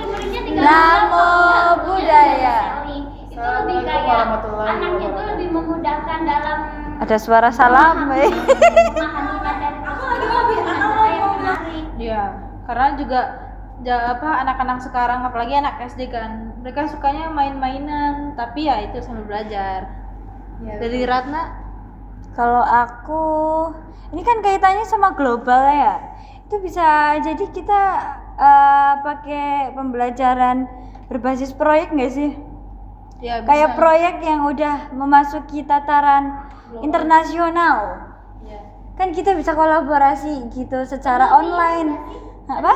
Namo Buddhaya. Itu lebih kayak anaknya tuh lebih memudahkan dalam Ada suara salam. memahami materi tersebut. Ya, karena juga anak-anak sekarang apalagi anak SD kan, mereka sukanya main-mainan, tapi ya itu sambil belajar. Dari Ratna, Kalau aku, ini kan kaitannya sama global ya. Itu bisa jadi kita pakai pembelajaran berbasis proyek nggak sih? ya Kayak proyek yang udah memasuki tataran internasional. Kan kita bisa kolaborasi gitu secara online. Apa?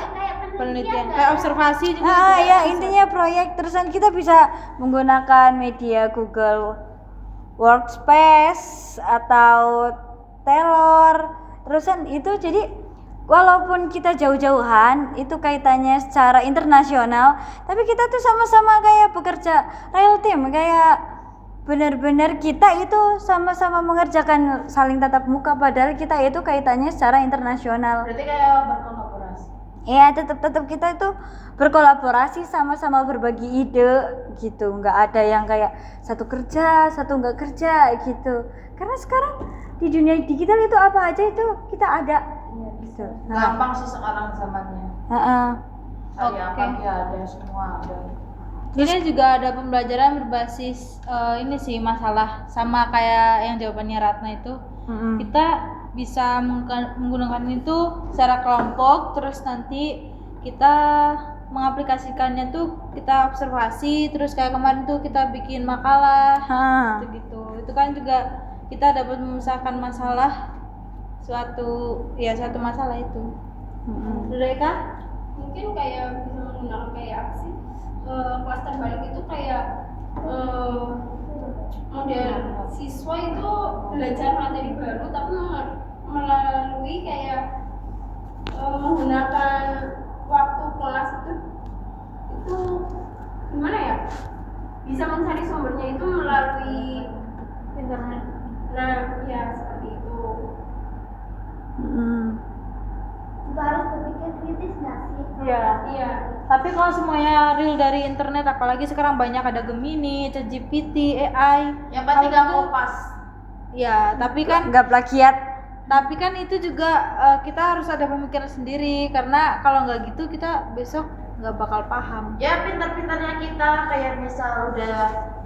penelitian, kayak observasi juga. Ya intinya proyek. Terusan kita bisa menggunakan media Google Workspace atau Telor. Terusan itu jadi walaupun kita jauh-jauhan itu kaitannya secara internasional, tapi kita tuh sama-sama kayak bekerja real team, kayak benar-benar kita itu sama-sama mengerjakan saling tatap muka padahal kita itu kaitannya secara internasional. Berarti kayak berkolaborasi. Ya tetap kita itu berkolaborasi, sama-sama berbagi ide gitu, nggak ada yang kayak satu kerja satu nggak kerja gitu. Karena sekarang di dunia digital itu apa aja itu kita ada gitu. Gampang sih sekarang zamannya. Kayak pagi ada, semua ada. Ini juga ada pembelajaran berbasis ini sih masalah, sama kayak yang jawabannya Ratna itu. Kita bisa menggunakan itu secara kelompok, terus nanti kita mengaplikasikannya tuh kita observasi, terus kayak kemarin tuh kita bikin makalah gitu. Itu kan juga kita dapat memisahkan masalah suatu masalah itu. Mereka Mungkin kayak bisa menggunakan kayak apa sih, kelas terbalik itu kayak model siswa itu belajar materi baru tapi melalui kayak menggunakan waktu kelas itu gimana ya, bisa mencari sumbernya itu melalui internet. nah ya seperti itu. Juga harus berpikir kritis nggak sih? Iya. Tapi kalau semuanya real dari internet, apalagi sekarang banyak ada Gemini, ChatGPT, AI. Yang penting nggak Kalau itu- kopas. Ya, tapi kan nggak plagiat. itu juga kita harus ada pemikiran sendiri, karena kalau nggak gitu kita besok nggak bakal paham. Ya pintar-pintarnya kita kayak misal udah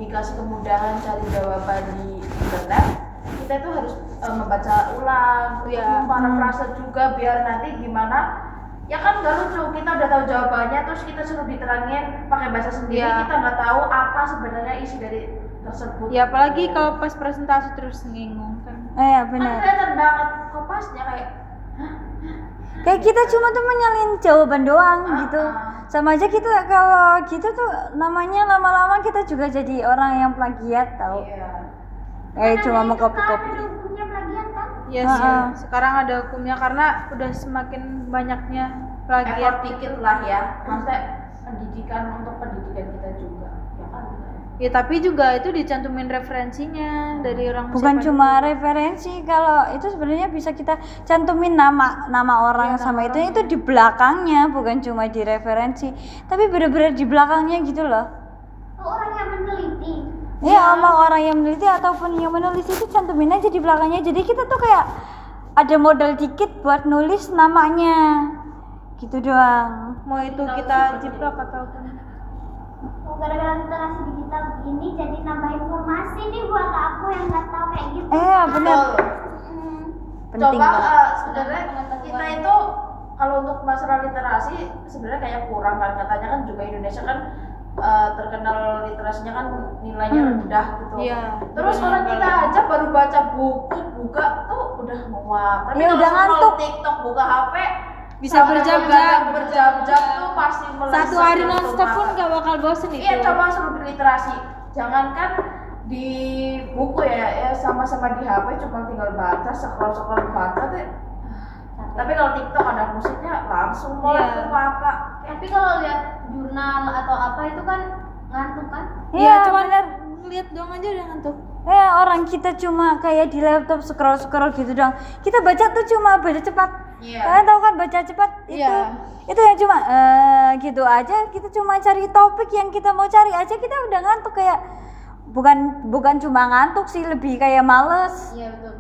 dikasih kemudahan cari jawaban di internet, kita itu harus membaca ulang, memparafrase juga biar nanti gimana. Ya kan nggak lucu, kita udah tahu jawabannya terus kita suruh diterangin pakai bahasa sendiri, kita nggak tahu apa sebenarnya isi dari tersebut. Ya apalagi kalau pas presentasi terus ngingung kan. Iya Kan benar. kelihatan banget kopasnya kayak Kayak kita cuma tuh menyalin jawaban doang gitu. Sama aja kita kalau gitu tuh namanya lama-lama kita juga jadi orang yang plagiat tau. iya. Kayak cuma Kan ada mengcopy-copy. itu kan, ada hukumnya plagiat kan? Iya sih. Sekarang ada hukumnya karena udah semakin banyaknya plagiat. effort dikit lah ya, maksudnya pendidikan untuk pendidikan kita juga ya kan. Ya tapi juga itu dicantumin referensinya dari orang Bukan siapa cuma referensi, kalau itu sebenarnya bisa kita cantumin nama orang sama itu di belakangnya, bukan cuma di referensi, tapi benar-benar di belakangnya gitu loh. Oh, orang yang meneliti. Ya, sama orang yang meneliti ataupun yang menulis itu cantumin aja di belakangnya. Jadi kita tuh kayak ada modal dikit buat nulis namanya. Gitu doang. mau itu kita jiplak ataupun Oh, gara-gara literasi digital ini jadi nambah informasi nih buat aku yang nggak tahu kayak gitu. Benar. Hmm. Penting Coba banget. sebenarnya kita itu kalau untuk masalah literasi sebenarnya kayak kurang kan, katanya kan juga Indonesia kan terkenal literasinya kan nilainya rendah gitu. Iya. Terus orang kita aja baru baca buku buka tuh udah muak. Tapi Ya, kalau udah scroll ngantuk. TikTok buka HP Bisa sampai berjam-jam. berjam-jam tuh pasti melesat. satu hari gitu, nonstop Mak. pun gak bakal bosen itu. Iya, coba suruh berliterasi. Jangankan di buku ya sama-sama di HP cuma tinggal baca, scroll baca deh. Tapi kalau TikTok ada musiknya langsung mulai Iya. ke mata. Tapi kalau lihat jurnal atau apa itu kan ngantuk kan? Iya, cuma benar. lihat doang aja udah ngantuk. Ya, orang kita cuma kayak di laptop scroll gitu doang. Kita baca tuh cuma baca cepat. Iya. Kalian tahu kan baca cepat itu? Iya. Itu yang cuma gitu aja. Kita cuma cari topik yang kita mau cari aja, kita udah ngantuk kayak bukan cuma ngantuk sih, lebih kayak males. Iya betul.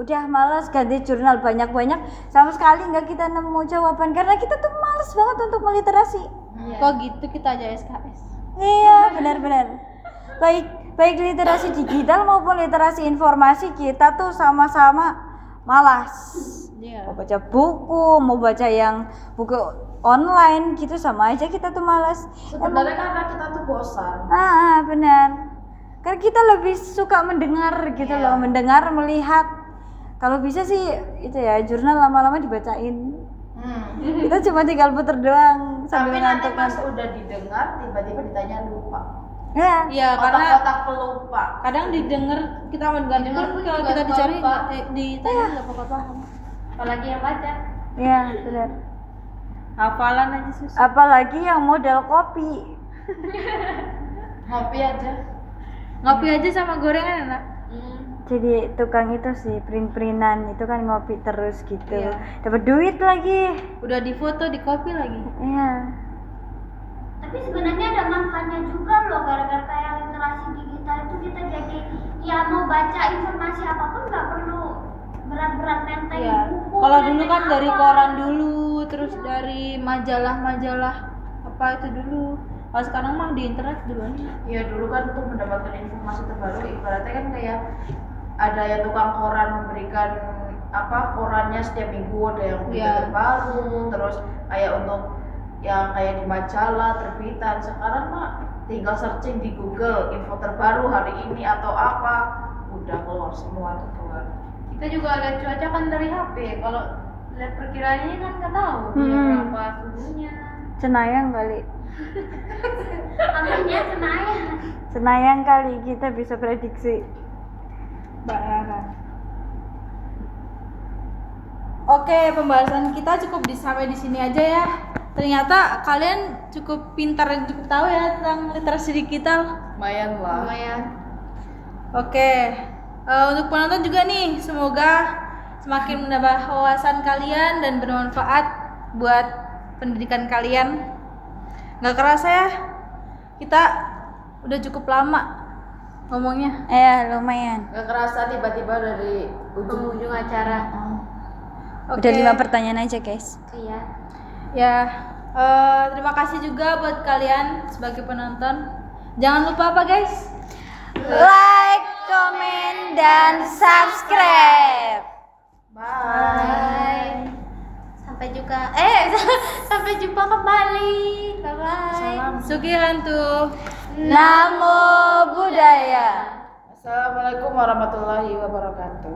Udah males ganti jurnal banyak-banyak, sama sekali nggak kita nemu jawaban karena kita tuh males banget untuk meliterasi. Kok gitu kita aja SKS. Iya, benar-benar. Baik literasi digital maupun literasi informasi kita tuh sama-sama malas. Iya. Mau baca buku, mau baca yang buku online gitu sama aja kita tuh malas. Sebenarnya karena kita tuh bosan. Benar. Karena kita lebih suka mendengar gitu loh, mendengar, melihat. Kalau bisa sih itu ya, jurnal lama-lama dibacain. Kita cuma tinggal puter doang Tapi sambil nanti pas ngantuk. udah didengar tiba-tiba ditanya lupa. Ya, Iya, karena Otak-otak pelupa. kadang didengar kita nggak dengar pun kalau juga kita dicari lupa. ditanya nggak bakal paham. Apalagi yang baca. ya benar. Hafalan aja susah. Apalagi yang model kopi. Ngopi aja. Ngopi aja sama gorengan enak. Jadi tukang itu sih print-printan itu kan ngopi terus gitu. Iya. Dapat duit lagi. Udah difoto di kopi lagi. Iya. Tapi sebenarnya ada manfaatnya juga loh, gara-gara kayak literasi digital itu kita jadi ya mau baca informasi apapun nggak perlu berat-berat nenteng Iya. buku. Kalau dulu nenteng kan dari apa. koran dulu, terus dari majalah-majalah apa itu dulu. Kalau sekarang mah di internet duluan. Ya dulu kan untuk mendapatkan informasi terbaru ibaratnya kan kayak ada ya tukang koran memberikan korannya setiap minggu ada yang berita Iya. terbaru, terus kayak untuk yang kayak di majalah terbitan. Sekarang mah tinggal searching di Google info terbaru hari ini atau apa udah keluar semua tuh keluar. Kita juga lihat cuaca kan dari HP. Kalau lihat perkiraannya kan nggak tahu berapa suhunya. Cenayang kali. Amannya Senayan. Cenayang kali kita bisa prediksi. Bayaran. Oke, pembahasan kita cukup sampai di sini aja ya. Ternyata kalian cukup pintar dan cukup tahu ya tentang literasi digital. Lumayan lah. Lumayan. Oke, untuk penonton juga nih, semoga semakin menambah wawasan kalian dan bermanfaat buat pendidikan kalian. Nggak kerasa ya, kita udah cukup lama ngomongnya. Lumayan. Gak kerasa tiba-tiba dari Ujung acara. Oke. Udah 5 pertanyaan aja, guys. Iya. Ya, terima kasih juga buat kalian sebagai penonton. Jangan lupa apa guys? Like, komen, dan subscribe. Bye. Sampai juga. Sampai jumpa kembali. Bye bye. Sugihantu. Namo Buddhaya. Assalamualaikum warahmatullahi wabarakatuh.